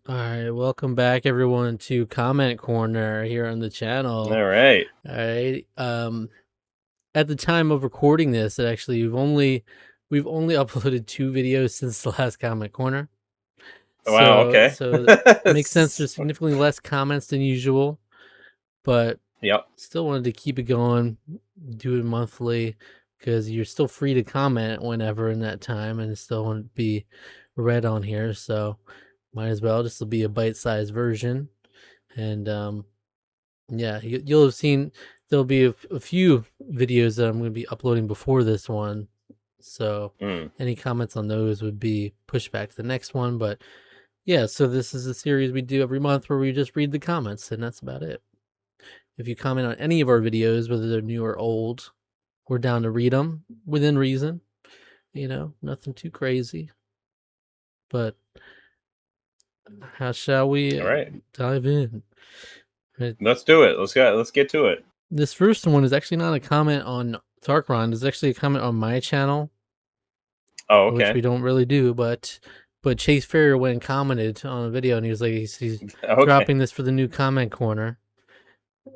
All right, welcome back everyone to Comment Corner here on the channel. All right. All right. At the time of recording this, we've only uploaded 2 videos since the last Comment Corner. Wow. Okay. So it makes sense. There's significantly less comments than usual, but Yep. still wanted to keep it going, do it monthly, because you're still free to comment whenever in that time, and it still want to be read on here. So might as well. This will be a bite-sized version, and yeah, you'll have seen there'll be a few videos that I'm going to be uploading before this one. So any comments on those would be pushed back to the next one. But yeah, so this is a series we do every month where we just read the comments, and that's about it. If you comment on any of our videos, whether they're new or old, we're down to read them within reason. You know, nothing too crazy. But how shall we dive in? Right. Let's do it. Let's get to it. This first one is actually not a comment on Tarqaron. It's actually a comment on my channel. Oh, okay. Which we don't really do, but Chase Ferrier went and commented on a video, and he was like, he's dropping this for the new comment corner.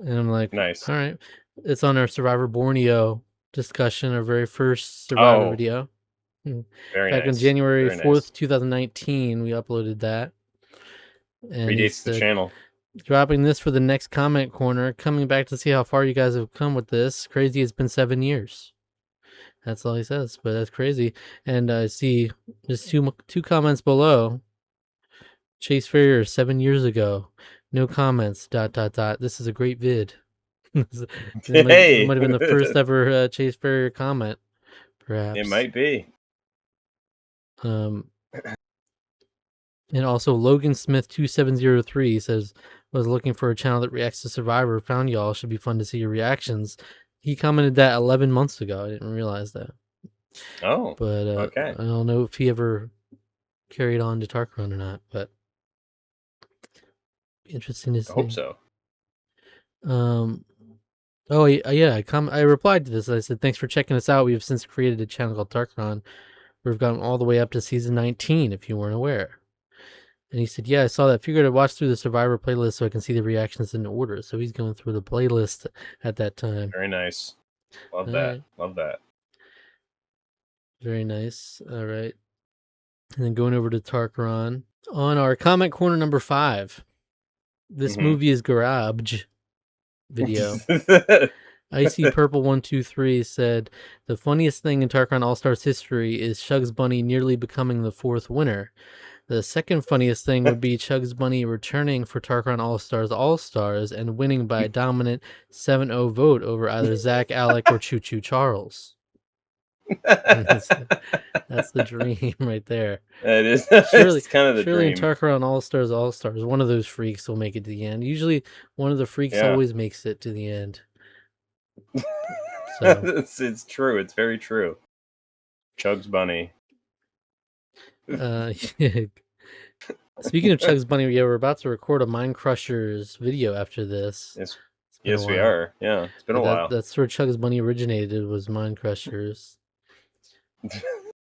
And I'm like, nice. All right. It's on our Survivor Borneo discussion, our very first Survivor video. Back on January 4th, 2019, we uploaded that. And predates the channel. Dropping this for the next comment corner, coming back to see how far you guys have come with this. Crazy, it's been 7 years. That's all he says, but that's crazy. And I see just two comments below. Chase Ferrier, 7 years ago. No comments, ... This is a great vid. It might have been the first ever Chase Ferrier comment, perhaps. It might be. And also Logan Smith 2703 says, was looking for a channel that reacts to Survivor. Found y'all. Should be fun to see your reactions. He commented that 11 months ago. I didn't realize that. Oh, but okay. I don't know if he ever carried on to Tarqaron or not, but interesting to see. I hope so. Oh yeah. I replied to this. I said, thanks for checking us out. We have since created a channel called Tarqaron. We've gotten all the way up to season 19, if you weren't aware. And he said, yeah, I saw that. Figured I'd watch through the Survivor playlist so I can see the reactions in order. So he's going through the playlist at that time. Very nice. Love that. Love that. Very nice. All right. And then going over to Tarqaron. On our comment corner number 5. This movie is Garage video. Icy Purple 123 said, the funniest thing in Tarqaron All-Stars history is Chugs Bunny nearly becoming the 4th winner. The second funniest thing would be Chugs Bunny returning for Tarqaron All-Stars and winning by a dominant 7-0 vote over either Zach, Alec, or Choo Choo Charles. That's the dream right there. It is. Surely, kind of the surely dream. In Tarqaron All-Stars, one of those freaks will make it to the end. Usually one of the freaks always makes it to the end. So. It's true. It's very true. Chugs Bunny. Speaking of Chugs Bunny, we're about to record a Mind Crushers video after this. Yes, we are. Yeah, it's been a while. That's where Chugs Bunny originated, was Mind Crushers.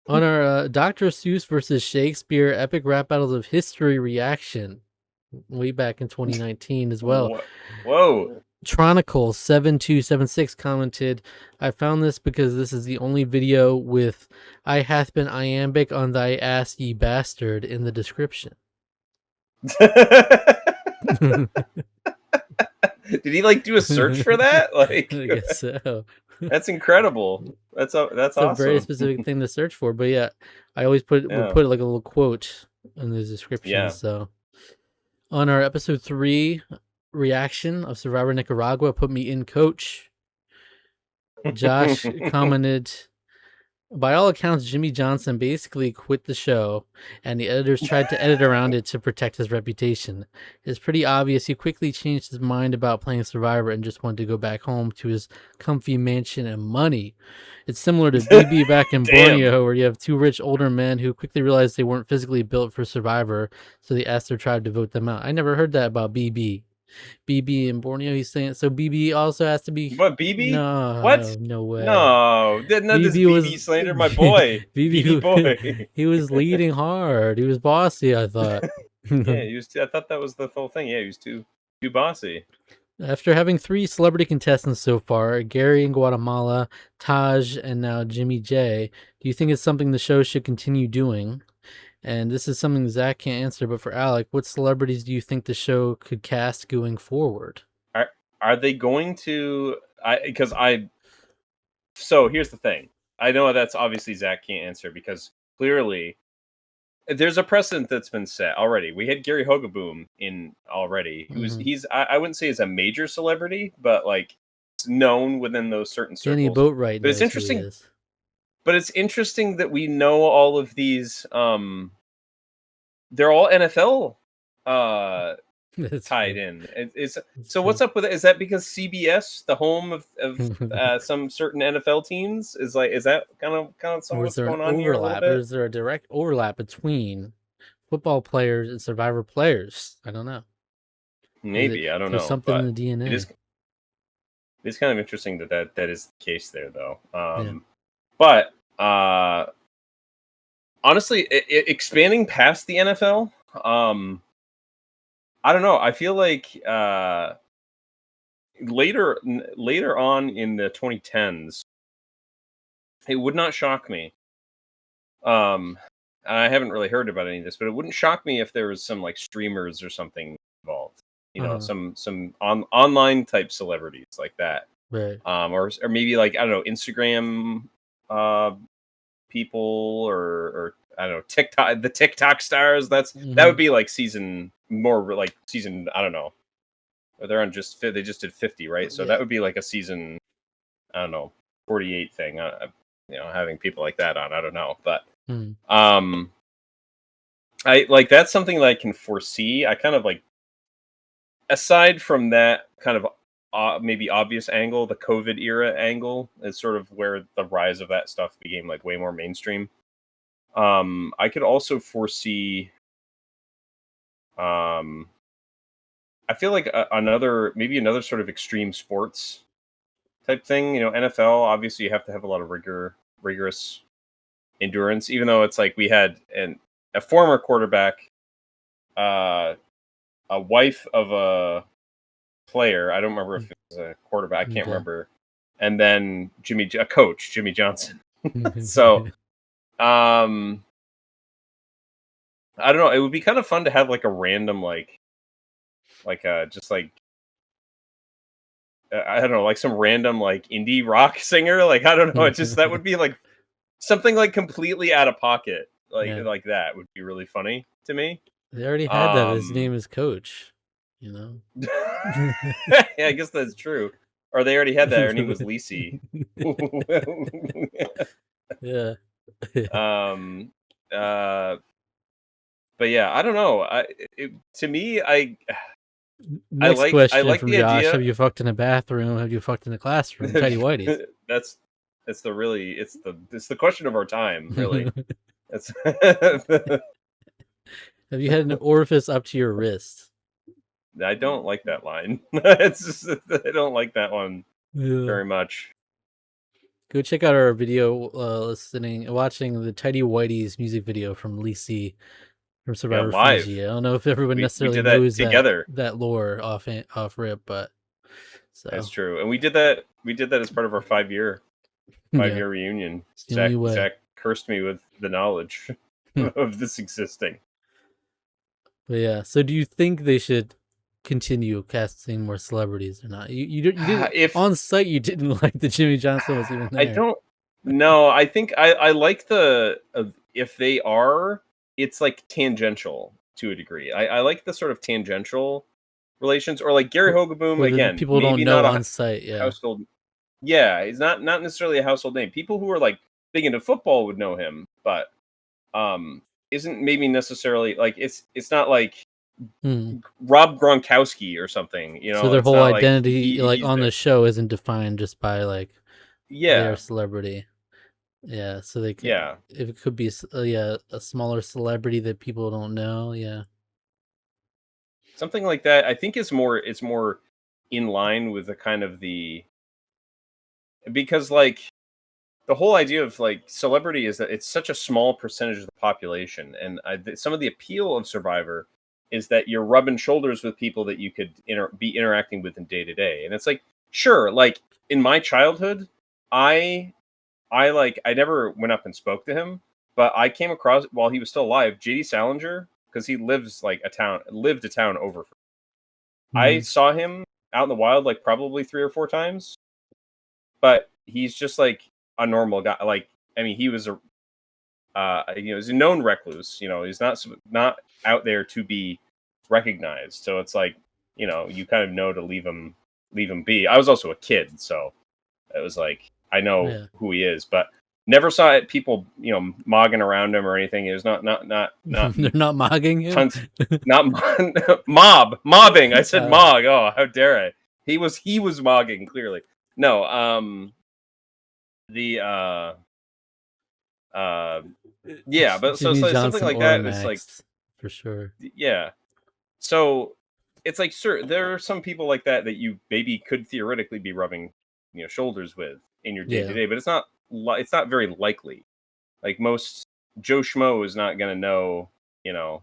On our Dr. Seuss versus Shakespeare Epic Rap Battles of History reaction, way back in 2019 as well. Whoa. Tronicle 7276 commented, I found this because this is the only video with I hath been iambic on thy ass, ye bastard, in the description. Did he do a search for that? I guess so. That's incredible. That's awesome. A very specific thing to search for, but yeah, I always put a little quote in the description. Yeah. So on our episode 3 reaction of Survivor Nicaragua, put me in, coach. Josh commented, by all accounts, Jimmy Johnson basically quit the show, and the editors tried to edit around it to protect his reputation. It's pretty obvious he quickly changed his mind about playing Survivor and just wanted to go back home to his comfy mansion and money. It's similar to BB back in Borneo, where you have 2 rich older men who quickly realized they weren't physically built for Survivor, so they asked their tribe to vote them out. I never heard that about BB. BB in Borneo, he's saying, so BB also has to be... What, BB? No. What? No way. No. BB slander my boy. BB boy. He was leading hard. He was bossy, I thought. Yeah, he was. I thought that was the whole thing. Yeah, he was too bossy. After having 3 celebrity contestants so far, Gary in Guatemala, Taj, and now Jimmy J, do you think it's something the show should continue doing? And this is something Zach can't answer, but for Alec, what celebrities do you think the show could cast going forward? Are they going to? So here's the thing. I know that's obviously Zach can't answer because clearly there's a precedent that's been set already. We had Gary Hogaboom in already, who's I wouldn't say is a major celebrity, but like known within those certain Danny circles. Boatwright But it's knows who he interesting. is. But it's interesting that we know all of these. They're all NFL tied True. in. That's So true. what's up with it? Is that because CBS, the home of some certain NFL teams, is that kind of some of Or is what's there an going on here a little overlap? Or bit? is there a direct overlap between football players and Survivor players? I don't know. Maybe, I don't There's know, something in but the it DNA? is it's kind of interesting that is the case there, though. Yeah. But honestly, expanding past the NFL, I don't know. I feel like later on in the 2010s, it would not shock me. I haven't really heard about any of this, but it wouldn't shock me if there was some like streamers or something involved. Uh-huh. Some online type celebrities like that. Right. Or maybe like I don't know Instagram uh people or I don't know the TikTok stars. That would be like season I don't know. They're on they just did 50, right? So that Yeah. would be like a season I don't know 48 thing. Having people like that on I don't know, but Mm. um I like that's something that I can foresee. I kind of like aside from that kind of maybe obvious angle, the COVID era angle is sort of where the rise of that stuff became like way more mainstream. I could also foresee. Um, I feel like another sort of extreme sports type thing. NFL. Obviously, you have to have a lot of rigorous endurance. Even though it's like we had a former quarterback, uh, a wife of a player. I don't remember if it was a quarterback. I can't Okay. remember. And then a coach, Jimmy Johnson. So, um, I don't know. It would be kind of fun to have like a random just like I don't know, like some random like indie rock singer. Like I don't know. It just that would be like something like completely out of pocket. Yeah. Like that would be really funny to me. They already had that. His Um, name is Coach, you know? yeah, I guess that's true. Or they already had that. Her name was Lisi. Yeah. um, uh, but yeah, I don't know. To me, Next I question like from the Josh. idea. Have you fucked in a bathroom? Have you fucked in a classroom? Tidy whities. that's it's the question of our time, really. It's Have you had an orifice up to your wrist? I don't like that line. It's just I don't like that one Yeah. very much. Go check out our video watching the Tidy Whities music video from Lisi from Yeah, Survivor live. Fiji. I don't know if everyone We necessarily did that knows together. that lore off rip, but That's so true. And we did that as part of our 5 year yeah, reunion. it's the only way. Zach cursed me with the knowledge of this existing. But yeah, so do you think they should continue casting more celebrities or not? You didn't If on site. You didn't like that Jimmy Johnson was even I there. don't know, I think I like if they are, it's like tangential to a degree. I like the sort of tangential relations, or like Gary Hogaboom Where the again, people don't maybe know not a on site. Yeah. household. Yeah, he's not necessarily a household name. People who are like big into football would know him, but um, isn't maybe necessarily like it's not like Hmm. Rob Gronkowski or something. So their It's whole not like identity, like he's on there. the show, isn't defined just by like their Yeah, celebrity. Yeah, so they could, yeah, if it could be, yeah, a smaller celebrity that people don't know. Yeah. something like that. I think is more it's more in line with the kind of the because like the whole idea of like celebrity is that it's such a small percentage of the population, and some of the appeal of Survivor is that you're rubbing shoulders with people that you could be interacting with in day to day. And it's like, sure, like in my childhood, I I never went up and spoke to him, but I came across while he was still alive, JD Salinger, because he lived a town over. I Mhm. saw him out in the wild like probably 3 or 4 times, but he's just like a normal guy. Like, I mean, he was a he's a known recluse. He's not out there to be recognized. So it's like, you kind of know to leave him be. I was also a kid, so it was like I know Yeah. who he is, but never saw it people mogging around him or anything. It was not They're not mogging him. tons not mobbing. I said Oh, mog. Oh, how dare I? He was mogging clearly. No, the uh yeah, but so Jimmy it's something Johnson like or that. It's like, Max for sure. yeah. So it's like, sure, there are some people like that you maybe could theoretically be rubbing, shoulders with in your day to Yeah. day, but it's not very likely. Like most Joe Schmo is not going to know, you know,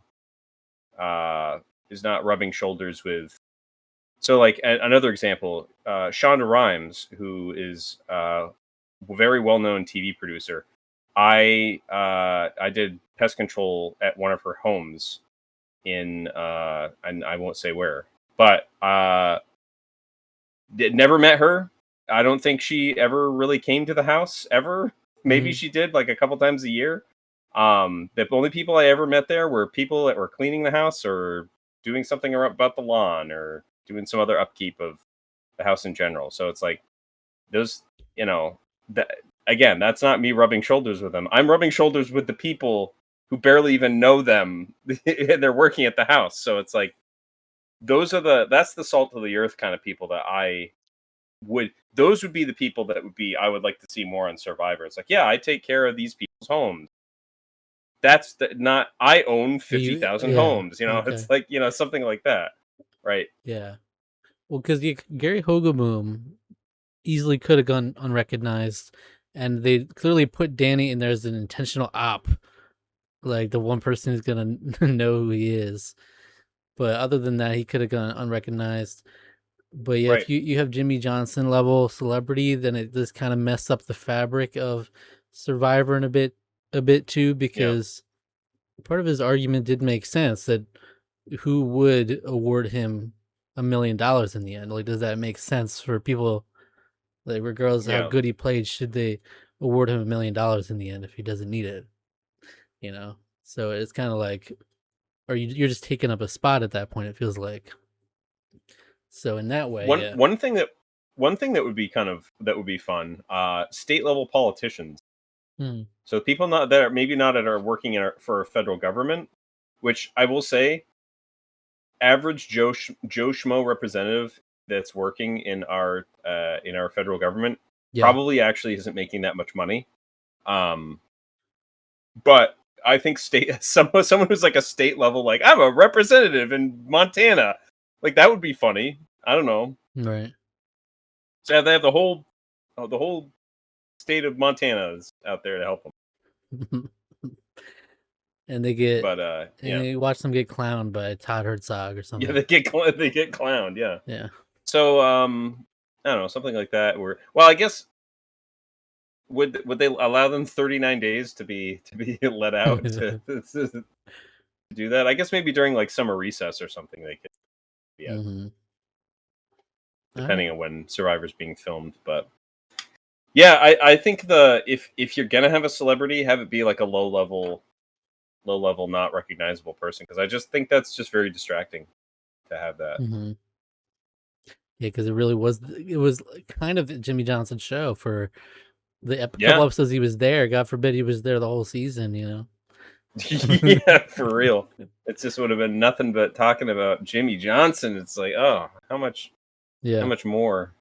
is not rubbing shoulders with. So, like another example, Shonda Rhimes, who is a very well known TV producer. I did pest control at one of her homes in and I won't say where, but never met her. I don't think she ever really came to the house ever. Maybe Hmm. she did like a couple times a year. The only people I ever met there were people that were cleaning the house or doing something about the lawn or doing some other upkeep of the house in general. So it's like those, you know, that again, that's not me rubbing shoulders with them. I'm rubbing shoulders with the people who barely even know them and they're working at the house. So it's like that's the salt of the earth kind of people that those would be the people that I would like to see more on Survivor. It's like, yeah, I take care of these people's homes. That's not I own You, 50,000 yeah. homes. Okay. It's like, something like that. Right. Yeah. Well, because Gary Hogaboom easily could have gone unrecognized, and they clearly put Danny in there as an intentional op, like the one person who's gonna know who he is. But other than that, he could have gone unrecognized. But yeah, Right. if you have Jimmy Johnson level celebrity, then it does kind of mess up the fabric of Survivor in a bit too, Yeah. because part of his argument did make sense that who would award him $1 million in the end? Like, does that make sense for people? Like, regardless of how Yeah. good he played, should they award him $1 million in the end if he doesn't need it? You know. So it's kind of like, or you're just taking up a spot at that point. It feels like. So in that way, One yeah. one thing that would be fun, state level politicians. Hmm. So people not that are maybe not that are working for a federal government, which I will say, average Joe Schmo representative that's working in our federal government Yeah. probably actually isn't making that much money. Um, but I think someone who's like a state level, like I'm a representative in Montana, like that would be funny. I don't know. Right. So they have the whole state of Montana is out there to help them. and they get But and yeah, they watch them get clowned by Todd Herzog or yeah, something. they get clowned. Yeah. Yeah. So I don't know, something like that. Well, I guess would they allow them 39 days to be let out to do that? I guess maybe during like summer recess or something they could. Yeah, Hmm. All right. depending on when Survivor's being filmed. But yeah, I think if you're gonna have a celebrity, have it be like a low level, not recognizable person, because I just think that's just very distracting to have that. Hmm. Yeah, because it was kind of Jimmy Johnson's show for the couple Yeah, episodes he was there. God forbid he was there the whole season. yeah, for real. It just would have been nothing but talking about Jimmy Johnson. It's like, oh, how Yeah. much more?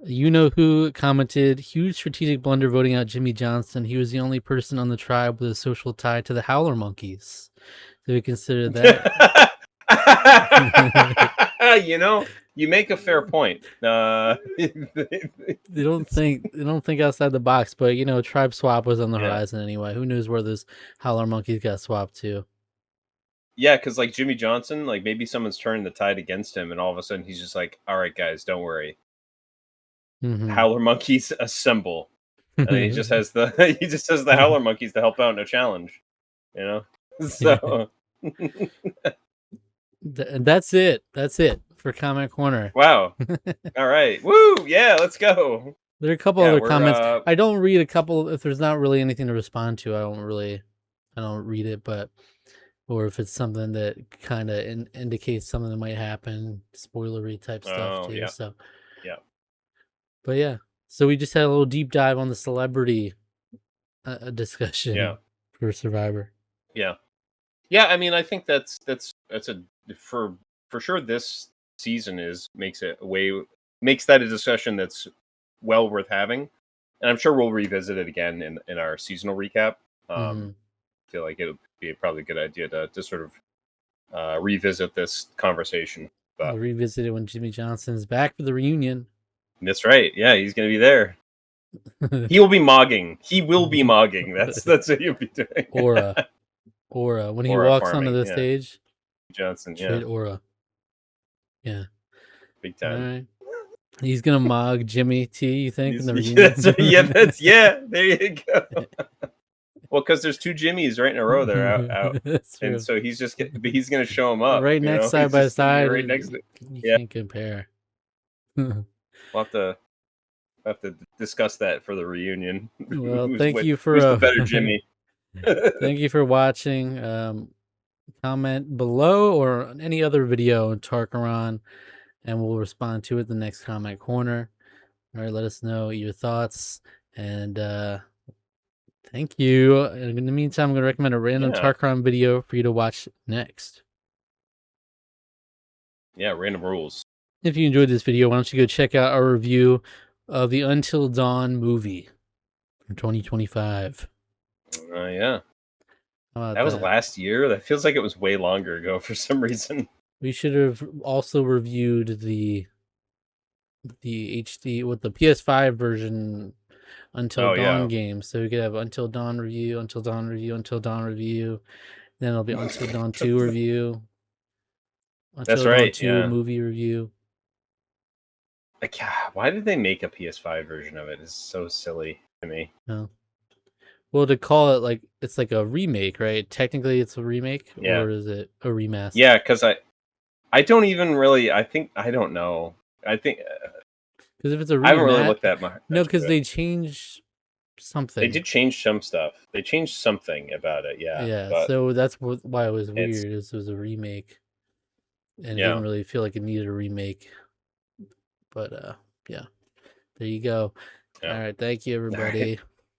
You know who commented, huge strategic blunder voting out Jimmy Johnson. He was the only person on the tribe with a social tie to the Howler Monkeys. Do we consider that? you know, you make a fair point. They don't think outside the box, but tribe swap was on the Yeah. horizon anyway. Who knows where those Howler Monkeys got swapped to? Yeah, because like Jimmy Johnson, like maybe someone's turning the tide against him, and all of a sudden he's just like, "All right, guys, don't worry, Mm-hmm. Howler monkeys assemble," and then he just has the he just has the Howler monkeys to help out in a challenge, you know. So And that's it. That's it for Comment Corner. wow, all right, woo, yeah, let's go. There are a couple Yeah, other we're comments. I don't read a couple if there's not really anything to respond to. I don't read it, but or if it's something that kind of indicates something that might happen, spoilery type stuff too. yeah, So, yeah, but yeah, so we just had a little deep dive on the celebrity discussion yeah, for Survivor. yeah. Yeah, I mean, I think that's a for sure. This season makes that a discussion that's well worth having, and I'm sure we'll revisit it again in our seasonal recap. Mm-hmm. I feel like it would be probably a good idea to sort of revisit this conversation. We'll But revisit it when Jimmy Johnson's back for the reunion. that's right. Yeah, he's going to be there. He will be mogging. He will be mogging. That's what he'll be doing. Aura. When he Aura walks farming, onto the yeah. stage, Johnson, straight yeah, aura. Yeah. big All time. right. He's gonna mog Jimmy T. You think in the reunion? There you go. Well, because there's two Jimmys right in a row there out. That's true. And so he's going to show him up right next side He's by just gonna be side. right next to. You Yeah, can't compare. we'll have to discuss that for the reunion. Well, who's thank you for who's the better Jimmy? thank you for watching. Comment below or on any other video in Tarqaron, and we'll respond to it in the next comment corner. All right, let us know your thoughts, and thank you. And in the meantime, I'm going to recommend a random Tarqaron video for you to watch next. Yeah, random rules. If you enjoyed this video, why don't you go check out our review of the Until Dawn movie from 2025. Yeah. That was last year. That feels like it was way longer ago for some reason. We should have also reviewed the HD with the PS5 version Until Dawn game. So we could have Until Dawn review, Until Dawn review, Until Dawn review. Then it'll be Until Dawn 2 review. Until Dawn 2 movie review. Like, why did they make a PS5 version of it? It's so silly to me. No. Well, to call it like it's like a remake, right? Technically, it's a remake, or is it a remaster? Yeah, because I don't even really. I don't know. I think because if it's a remaster, I haven't really looked at much. No, because they changed something. They did change some stuff. They changed something about it. Yeah. Yeah. So that's why it was weird. It was a remake, and it didn't really feel like it needed a remake. But yeah, there you go. All right, thank you, everybody.